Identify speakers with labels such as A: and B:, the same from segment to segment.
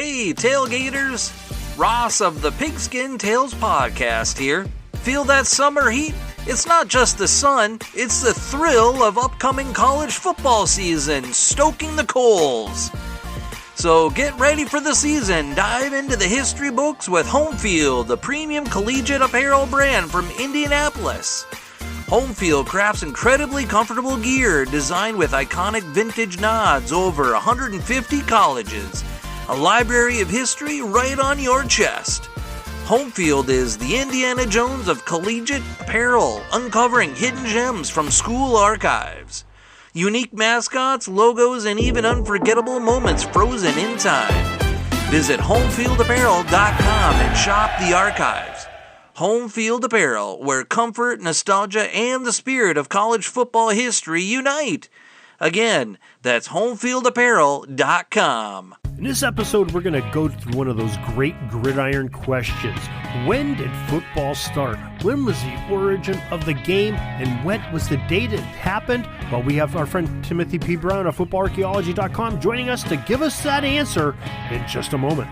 A: Hey, tailgaters! Ross of the Pigskin Tales podcast here. Feel that summer heat? It's not just the sun, it's the thrill of upcoming college football season, stoking the coals. So get ready for the season. Dive into the history books with Homefield, the premium collegiate apparel brand from Indianapolis. Homefield crafts incredibly comfortable gear designed with iconic vintage nods over 150 colleges. A library of history right on your chest. Homefield is the Indiana Jones of collegiate apparel, uncovering hidden gems from school archives. Unique mascots, logos, and even unforgettable moments frozen in time. Visit homefieldapparel.com and shop the archives. Homefield Apparel, where comfort, nostalgia, and the spirit of college football history unite. Again, that's homefieldapparel.com.
B: In this episode, we're going to go through one of those great gridiron questions. When did football start? When was the origin of the game? And when was the date it happened? Well, we have our friend Timothy P. Brown of FootballArchaeology.com joining us to give us that answer in just a moment.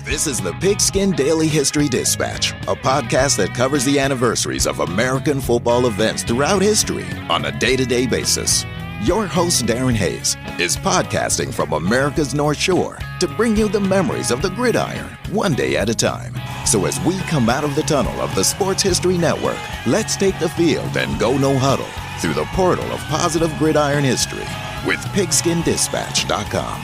C: This is the Pigskin Daily History Dispatch, a podcast that covers the anniversaries of American football events throughout history on a day-to-day basis. Your host, Darren Hayes, is podcasting from America's North Shore to bring you the memories of the gridiron one day at a time. So as we come out of the tunnel of the Sports History Network, let's take the field and go no huddle through the portal of positive gridiron history with pigskindispatch.com.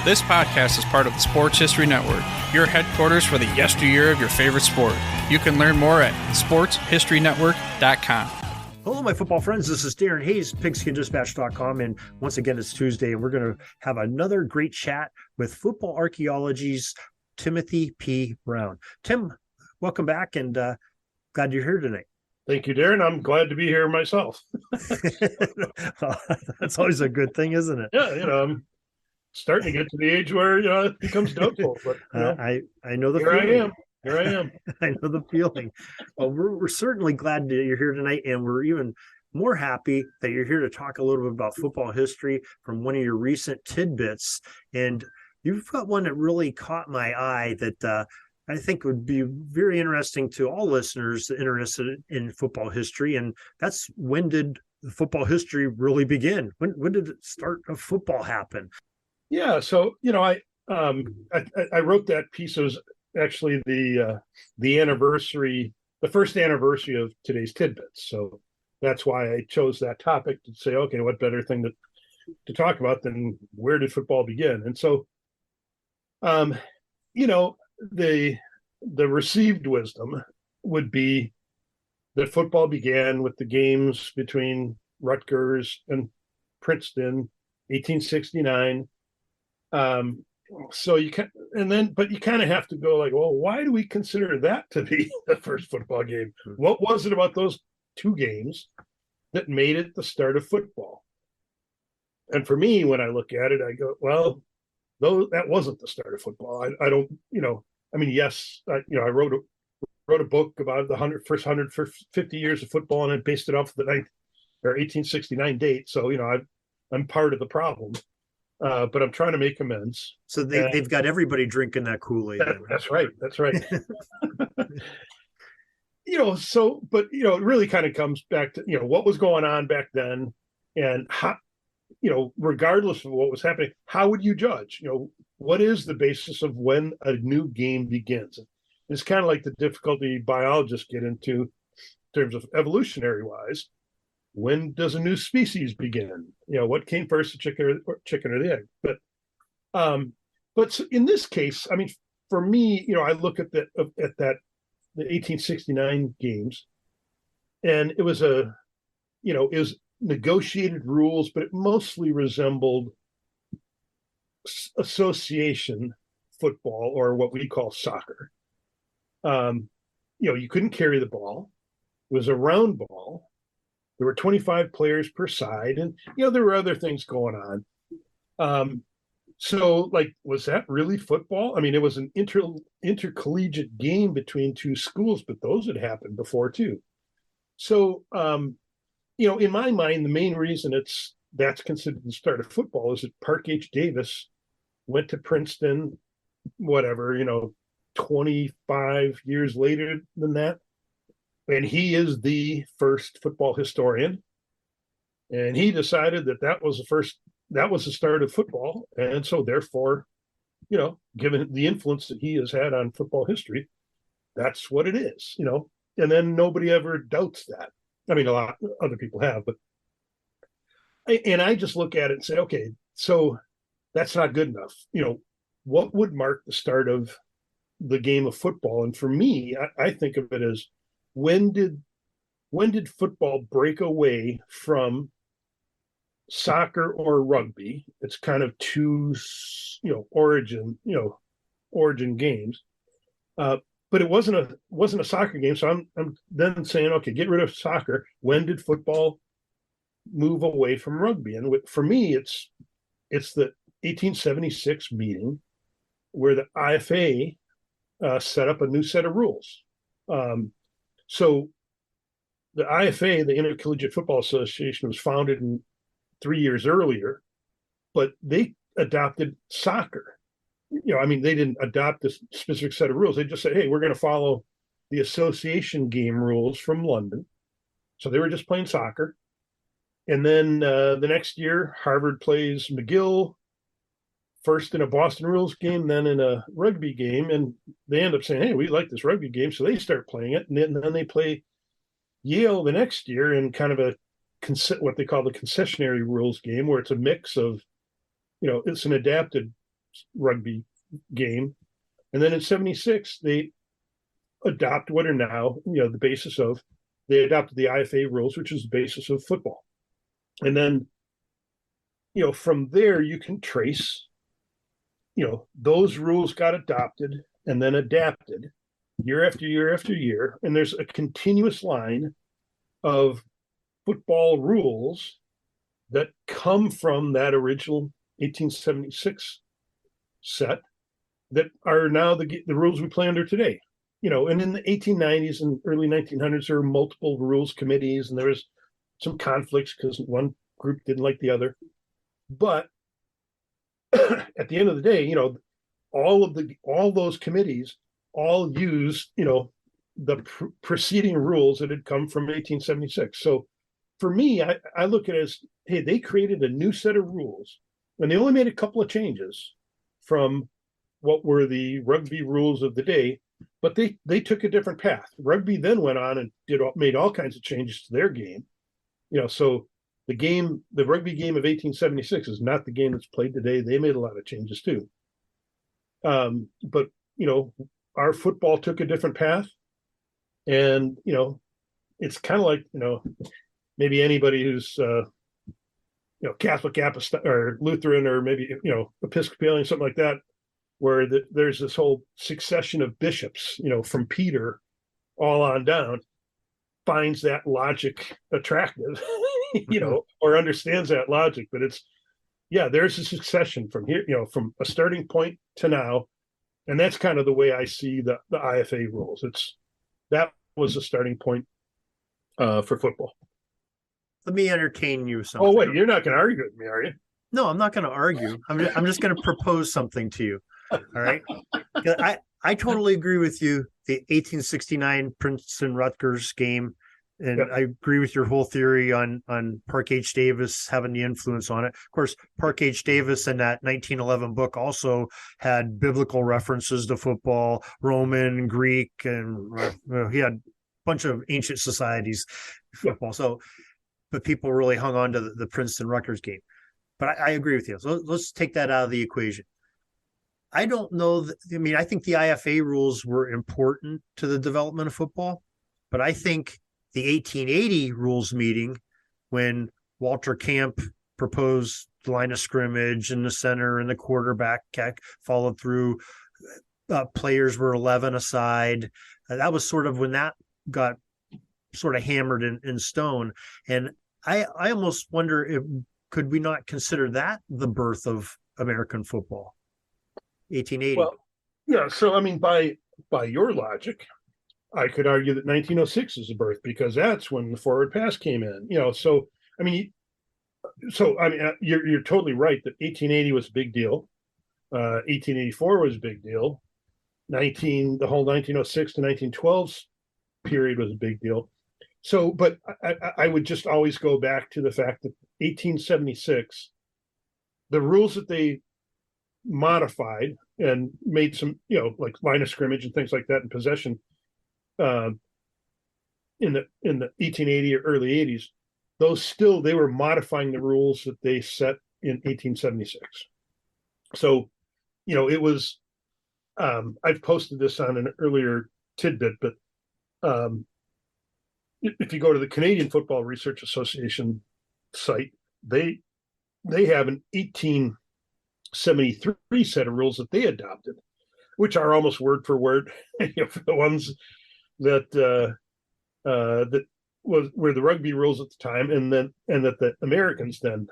D: This podcast is part of the Sports History Network, your headquarters for the yesteryear of your favorite sport. You can learn more at sportshistorynetwork.com.
B: Hello, my football friends. This is Darren Hayes, pigskindispatch.com. And once again, it's Tuesday, and we're going to have another great chat with Football Archaeology's Timothy P. Brown. Tim, welcome back, and glad you're here tonight.
E: Thank you, Darren. I'm glad to be here myself.
B: That's always a good thing, isn't it?
E: Yeah, I'm starting to get to the age where it becomes doubtful. But
B: I know the
E: here
B: feeling.
E: Here I am.
B: I know the feeling. Well, we're certainly glad that you're here tonight, and we're even more happy that you're here to talk a little bit about football history from one of your recent tidbits. And you've got one that really caught my eye that I think would be very interesting to all listeners interested in football history. And that's, when did football history really begin? When did the start of football happen?
E: Yeah, so I wrote that piece. It was actually the anniversary, the first anniversary of today's tidbits. So that's why I chose that topic to say, okay, what better thing to talk about than where did football begin? And so, the received wisdom would be that football began with the games between Rutgers and Princeton, 1869. So you can, but you kind of have to go like, well, why do we consider that to be the first football game? What was it about those two games that made it the start of football? And for me, when I look at it, I go, well, that wasn't the start of football. I don't, yes, I wrote a book about the first 150 years of football, and I based it off the 1869 date. So, I'm part of the problem. But I'm trying to make amends.
B: So they've got everybody drinking that Kool-Aid.
E: That's right. But it really kind of comes back to, what was going on back then, and how, regardless of what was happening, how would you judge? What is the basis of when a new game begins? It's kind of like the difficulty biologists get into in terms of evolutionary wise. When does a new species begin? What came first, the chicken or the egg? But in this case, for me, I look at the 1869 games, and it was it was negotiated rules, but it mostly resembled association football, or what we call soccer. You couldn't carry the ball. It was a round ball. There were 25 players per side, and there were other things going on. So, was that really football? It was an intercollegiate game between two schools, but those had happened before too. So, in my mind, the main reason it's that's considered the start of football is that Park H. Davis went to Princeton, whatever, 25 years later than that. And he is the first football historian. And he decided that was the start of football. And so therefore, given the influence that he has had on football history, that's what it is, and then nobody ever doubts that. I mean, a lot of other people have, but I just look at it and say, okay, so that's not good enough. What would mark the start of the game of football? And for me, I think of it as when did football break away from soccer or rugby? It's kind of two, origin games. But it wasn't a soccer game. So I'm then saying, okay, get rid of soccer. When did football move away from rugby? And for me, it's the 1876 meeting where the IFA set up a new set of rules. So the IFA, the Intercollegiate Football Association, was founded 3 years earlier, but they adopted soccer. They didn't adopt this specific set of rules. They just said, hey, we're going to follow the association game rules from London. So they were just playing soccer. And then the next year, Harvard plays McGill, first in a Boston rules game, then in a rugby game. And they end up saying, hey, we like this rugby game. So they start playing it. And then they play Yale the next year in kind of what they call the concessionary rules game, where it's a mix of, it's an adapted rugby game. And then in 76, they adopt what are now, the basis of, they adopted the IFA rules, which is the basis of football. And then, from there you can trace, those rules got adopted and then adapted year after year after year. And there's a continuous line of football rules that come from that original 1876 set that are now the rules we play under today. And in the 1890s and early 1900s, there were multiple rules committees, and there was some conflicts because one group didn't like the other. But at the end of the day, all those committees all used, the preceding rules that had come from 1876. So for me, I look at it as, hey, they created a new set of rules, and they only made a couple of changes from what were the rugby rules of the day, but they took a different path. Rugby then went on and made all kinds of changes to their game. So the rugby game of 1876 is not the game that's played today. They made a lot of changes too. But our football took a different path, and it's kind of like maybe anybody who's Catholic, Apostolic, or Lutheran, or maybe Episcopalian, something like that, where there's this whole succession of bishops, from Peter all on down, finds that logic attractive, or understands that logic. But there's a succession from here, from a starting point to now. And that's kind of the way I see the IFA rules. That was the starting point for football.
B: Let me entertain you something.
E: Oh, wait, you're not going to argue with me, are you?
B: No, I'm not going to argue. I'm just going to propose something to you. All right. I totally agree with you. The 1869 Princeton-Rutgers game, and I agree with your whole theory on Park H. Davis having the influence on it. Of course, Park H. Davis in that 1911 book also had biblical references to football, Roman, Greek, and he had a bunch of ancient societies football. So, but people really hung on to the Princeton-Rutgers game. But I agree with you. So let's take that out of the equation. I don't know. I think the IFA rules were important to the development of football, but I think the 1880 rules meeting, when Walter Camp proposed the line of scrimmage and the center and the quarterback followed through, players were 11 aside. That was sort of when that got sort of hammered in stone. And I almost wonder could we not consider that the birth of American football? 1880.
E: Well, yeah. So, by your logic, I could argue that 1906 is the birth, because that's when the forward pass came in. So, so I mean, you're totally right that 1880 was a big deal. 1884 was a big deal. The whole 1906 to 1912 period was a big deal. So, but I would just always go back to the fact that 1876, the rules that they modified and made some, like line of scrimmage and things like that in possession, in the 1880 or early 80s, they were modifying the rules that they set in 1876. So, it was. I've posted this on an earlier tidbit, but if you go to the Canadian Football Research Association site, they have an 1873 set of rules that they adopted, which are almost word for word for the ones that were the rugby rules at the time, and that the Americans then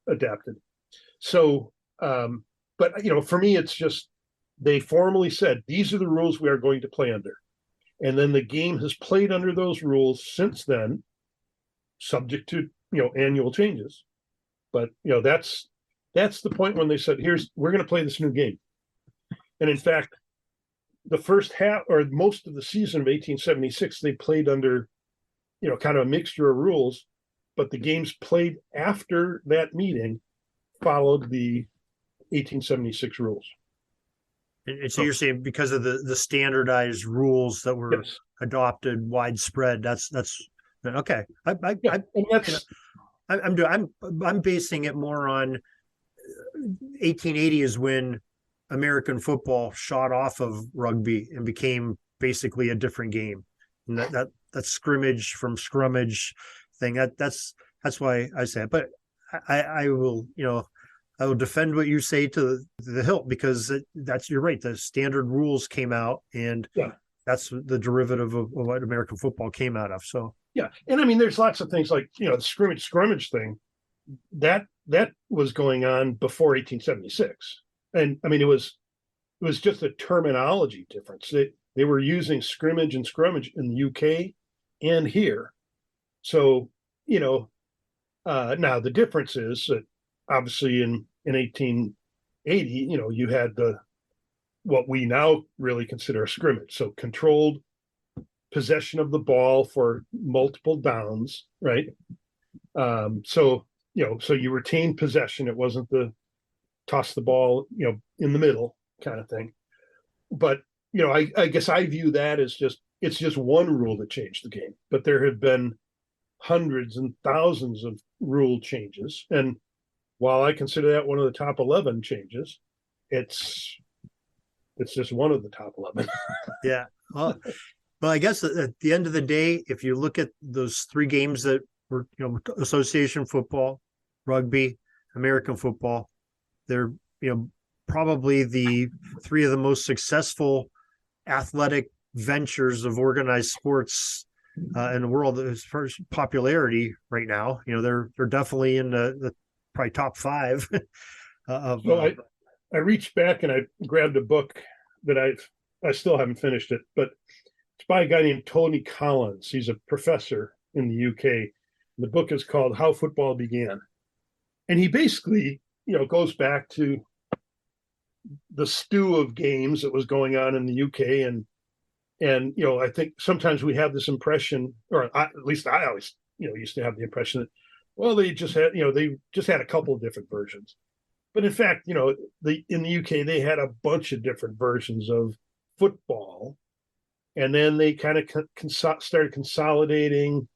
E: adapted. So, but for me, it's just they formally said these are the rules we are going to play under. And then the game has played under those rules since then, subject to annual changes. But that's the point when they said, we're going to play this new game. And in fact, the first half or most of the season of 1876, they played under kind of a mixture of rules, but the games played after that meeting followed the 1876 rules.
B: And so you're saying because of the standardized rules that were adopted widespread, that's okay. I'm basing it more on 1880 is when American football shot off of rugby and became basically a different game. And that scrimmage from scrummage thing, that's why I say it. But I will, I will defend what you say to the hilt, because you're right. The standard rules came out, and that's the derivative of what American football came out of. So
E: and I mean, there's lots of things like the scrummage thing that was going on before 1876, and I mean it was just a terminology difference. They were using scrimmage and scrummage in the UK and here, so now the difference is that obviously in 1880, you had what we now really consider a scrimmage. So controlled possession of the ball for multiple downs, right? So you retained possession. It wasn't the toss the ball, in the middle kind of thing. But, I guess I view that as it's just one rule that changed the game, but there have been hundreds and thousands of rule changes. And while I consider that one of the top 11 changes, it's just one of the top 11.
B: Yeah. Well, I guess at the end of the day, if you look at those three games that were, association football, rugby, American football, they're, probably the three of the most successful athletic ventures of organized sports in the world as far as popularity right now. They're definitely in the probably top five.
E: I reached back and I grabbed a book that I still haven't finished it, but it's by a guy named Tony Collins. He's a professor in the UK. The book is called How Football Began. And he basically, goes back to the stew of games that was going on in the UK. And I think sometimes we have this impression, or at least I always, used to have the impression that, well, they just had a couple of different versions. But in fact, in the UK, they had a bunch of different versions of football. And then they kind of started consolidating,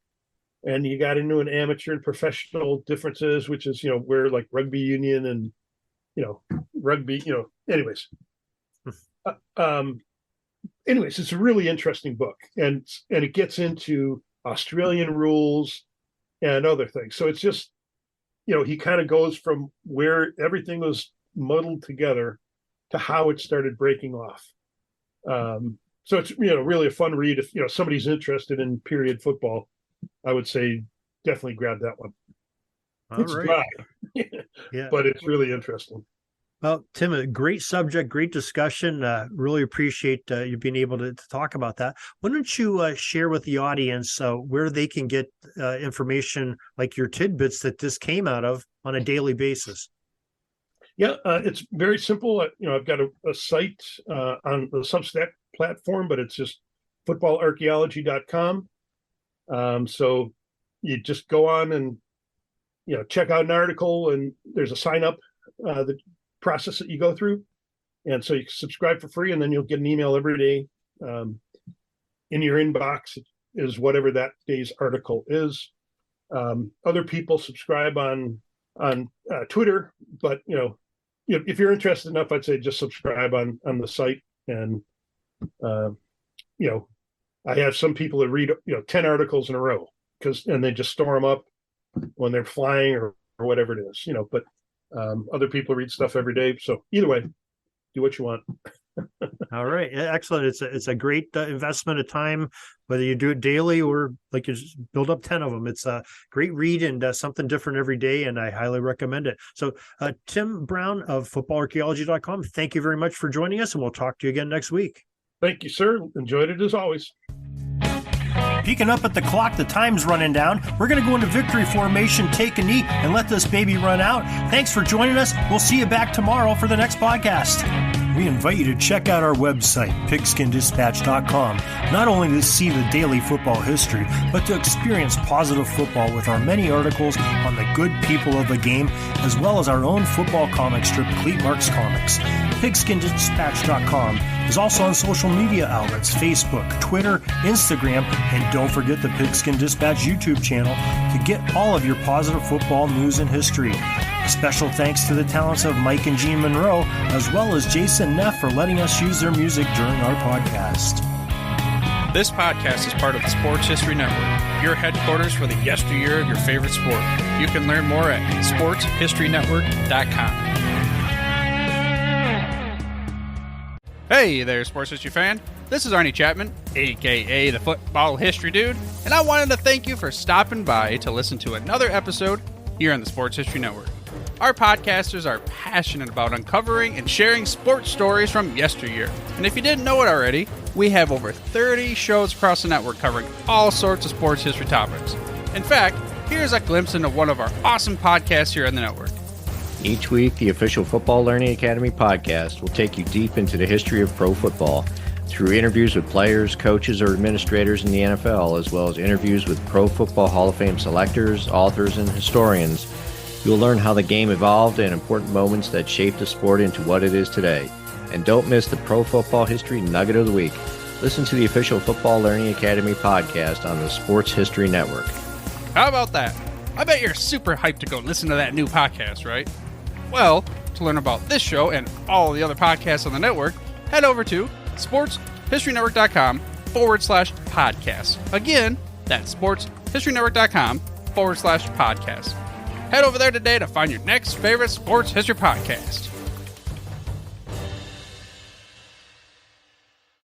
E: and you got into an amateur and professional differences, which is, where like rugby union and, rugby, anyways. Anyways, it's a really interesting book, and it gets into Australian rules and other things. So it's just, he kind of goes from where everything was muddled together to how it started breaking off. So it's, really a fun read. If, somebody's interested in period football, I would say definitely grab that one.
B: All
E: it's
B: right.
E: dry,
B: Yeah.
E: but it's really interesting.
B: Well, Tim, a great subject, great discussion. Really appreciate you being able to talk about that. Why don't you share with the audience where they can get information like your tidbits that this came out of on a daily basis?
E: Yeah, it's very simple. I've got a site on the Substack platform, but it's just footballarchaeology.com. So you just go on and check out an article, and there's a sign up the process that you go through, and so you can subscribe for free, and then you'll get an email every day. In your inbox is whatever that day's article is. Other people subscribe on Twitter, but if you're interested enough, I'd say just subscribe on the site. And I have some people that read 10 articles in a row and they just store them up when they're flying or whatever it is, but other people read stuff every day. So either way, do what you want.
B: All right. Excellent. It's a great investment of time, whether you do it daily or like you just build up 10 of them. It's a great read and something different every day, and I highly recommend it. So Tim Brown of footballarchaeology.com, thank you very much for joining us, and we'll talk to you again next week.
E: Thank you, sir. Enjoyed it as always.
B: Peeking up at the clock, the time's running down. We're going to go into victory formation, take a knee, and let this baby run out. Thanks for joining us. We'll see you back tomorrow for the next podcast. We invite you to check out our website, pigskindispatch.com, not only to see the daily football history, but to experience positive football with our many articles on the good people of the game, as well as our own football comic strip, Cleat Marks Comics. Pigskindispatch.com is also on social media outlets, Facebook, Twitter, Instagram, and don't forget the Pigskin Dispatch YouTube channel to get all of your positive football news and history. Special thanks to the talents of Mike and Jean Monroe, as well as Jason Neff for letting us use their music during our podcast.
D: This podcast is part of the Sports History Network, your headquarters for the yesteryear of your favorite sport. You can learn more at sportshistorynetwork.com. Hey there, sports history fan. This is Arnie Chapman, aka the Football History Dude, and I wanted to thank you for stopping by to listen to another episode here on the Sports History Network. Our podcasters are passionate about uncovering and sharing sports stories from yesteryear. And if you didn't know it already, we have over 30 shows across the network covering all sorts of sports history topics. In fact, here's a glimpse into one of our awesome podcasts here on the network.
F: Each week, the official Football Learning Academy podcast will take you deep into the history of pro football through interviews with players, coaches, or administrators in the NFL, as well as interviews with Pro Football Hall of Fame selectors, authors, and historians. You'll learn how the game evolved and important moments that shaped the sport into what it is today. And don't miss the Pro Football History Nugget of the Week. Listen to the official Football Learning Academy podcast on the Sports History Network.
D: How about that? I bet you're super hyped to go listen to that new podcast, right? Well, to learn about this show and all the other podcasts on the network, head over to sportshistorynetwork.com/podcast. Again, that's sportshistorynetwork.com/podcast. Head over there today to find your next favorite sports history podcast.